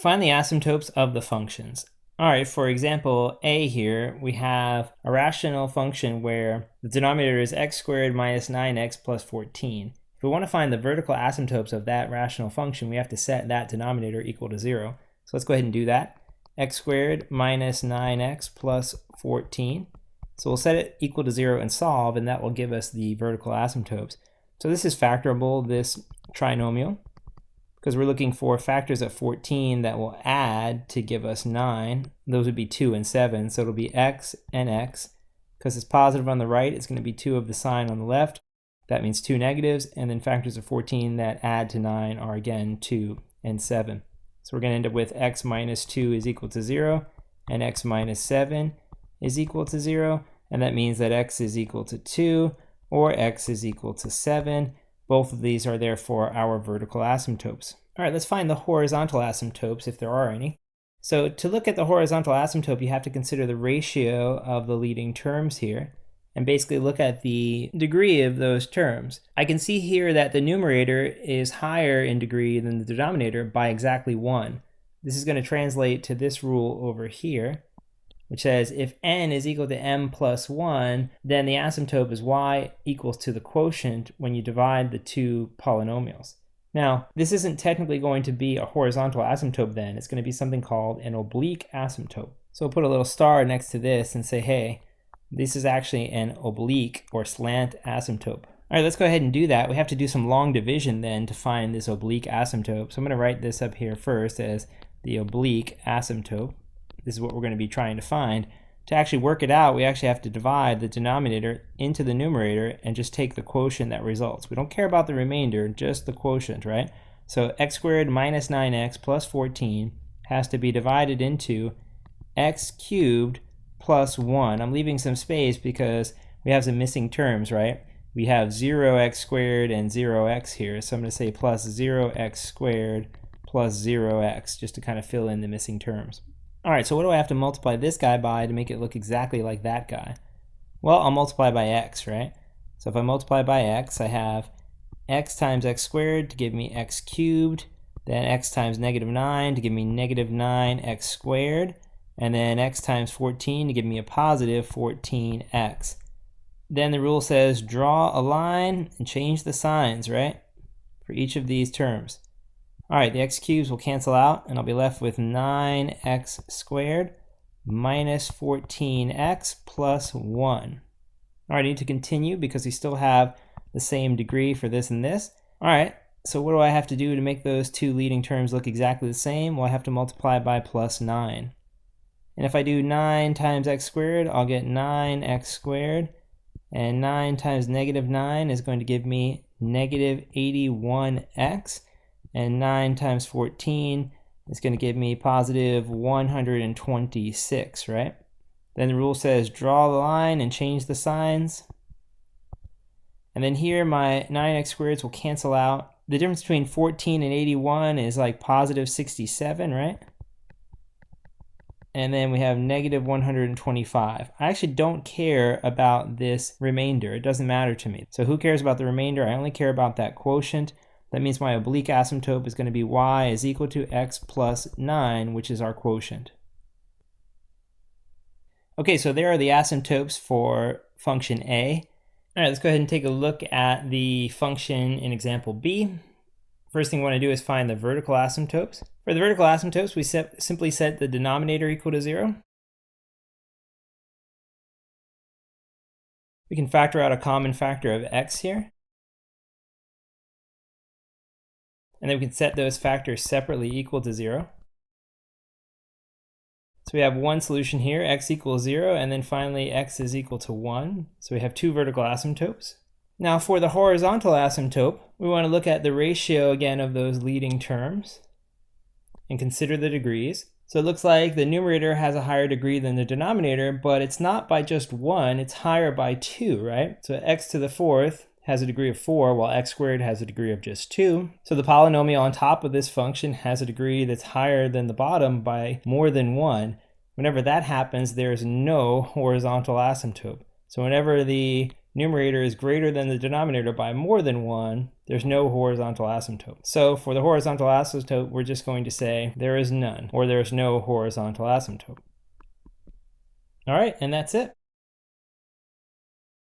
Find the asymptotes of the functions. All right, for example, a here, we have a rational function where the denominator is x squared minus 9x plus 14. If we want to find the vertical asymptotes of that rational function, we have to set that denominator equal to 0. So let's go ahead and do that. X squared minus 9x plus 14. So we'll set it equal to 0 and solve, and that will give us the vertical asymptotes. So this is factorable, this trinomial, because we're looking for factors of 14 that will add to give us 9. Those would be 2 and 7, so it'll be x and x. Because it's positive on the right, it's going to be 2 of the sign on the left. That means 2 negatives, and then factors of 14 that add to 9 are again 2 and 7. So we're going to end up with x minus 2 is equal to 0, and x minus 7 is equal to 0, and that means that x is equal to 2, or x is equal to 7. Both of these are therefore our vertical asymptotes. All right, let's find the horizontal asymptotes if there are any. So to look at the horizontal asymptote, you have to consider the ratio of the leading terms here, and basically look at the degree of those terms. I can see here that the numerator is higher in degree than the denominator by exactly 1. This is going to translate to this rule over here, which says if n is equal to m plus 1, then the asymptote is y equals to the quotient when you divide the two polynomials. Now, this isn't technically going to be a horizontal asymptote then. It's going to be something called an oblique asymptote. So we'll put a little star next to this and say, hey, this is actually an oblique or slant asymptote. All right, let's go ahead and do that. We have to do some long division then to find this oblique asymptote. So I'm going to write this up here first as the oblique asymptote. This is what we're going to be trying to find. To actually work it out, we actually have to divide the denominator into the numerator and just take the quotient that results. We don't care about the remainder, just the quotient, right? So x squared minus 9x plus 14 has to be divided into x cubed plus 1. I'm leaving some space because we have some missing terms, right? We have 0x squared and 0x here, so I'm going to say plus 0x squared plus 0x, just to kind of fill in the missing terms. All right, so what do I have to multiply this guy by to make it look exactly like that guy? Well, I'll multiply by x, right? So if I multiply by x, I have x times x squared to give me x cubed, then x times negative 9 to give me negative 9x squared, and then x times 14 to give me a positive 14x. Then the rule says draw a line and change the signs, right? For each of these terms. All right, the x cubes will cancel out, and I'll be left with 9x squared minus 14x plus 1. All right, I need to continue because we still have the same degree for this and this. All right, so what do I have to do to make those two leading terms look exactly the same? Well, I have to multiply by plus 9. And if I do 9 times x squared, I'll get 9x squared. And 9 times negative 9 is going to give me negative 81x. And 9 times 14 is going to give me positive 126, right? Then the rule says draw the line and change the signs. And then here my 9x squareds will cancel out. The difference between 14 and 81 is like positive 67, right? And then we have negative 125. I actually don't care about this remainder. It doesn't matter to me. So who cares about the remainder? I only care about that quotient. That means my oblique asymptote is going to be y is equal to x plus 9, which is our quotient. Okay, so there are the asymptotes for function A. All right, let's go ahead and take a look at the function in example B. First thing we want to do is find the vertical asymptotes. For the vertical asymptotes, we simply set the denominator equal to 0. We can factor out a common factor of x here. And then we can set those factors separately equal to 0. So we have one solution here, x equals 0, and then finally x is equal to 1. So we have two vertical asymptotes. Now for the horizontal asymptote, we want to look at the ratio again of those leading terms and consider the degrees. So it looks like the numerator has a higher degree than the denominator, but it's not by just 1, it's higher by 2, right? So x to the 4th has a degree of 4, while x squared has a degree of just 2. So the polynomial on top of this function has a degree that's higher than the bottom by more than 1. Whenever that happens, there's no horizontal asymptote. So whenever the numerator is greater than the denominator by more than 1, there's no horizontal asymptote. So for the horizontal asymptote, we're just going to say there is none, or there is no horizontal asymptote. All right, and that's it.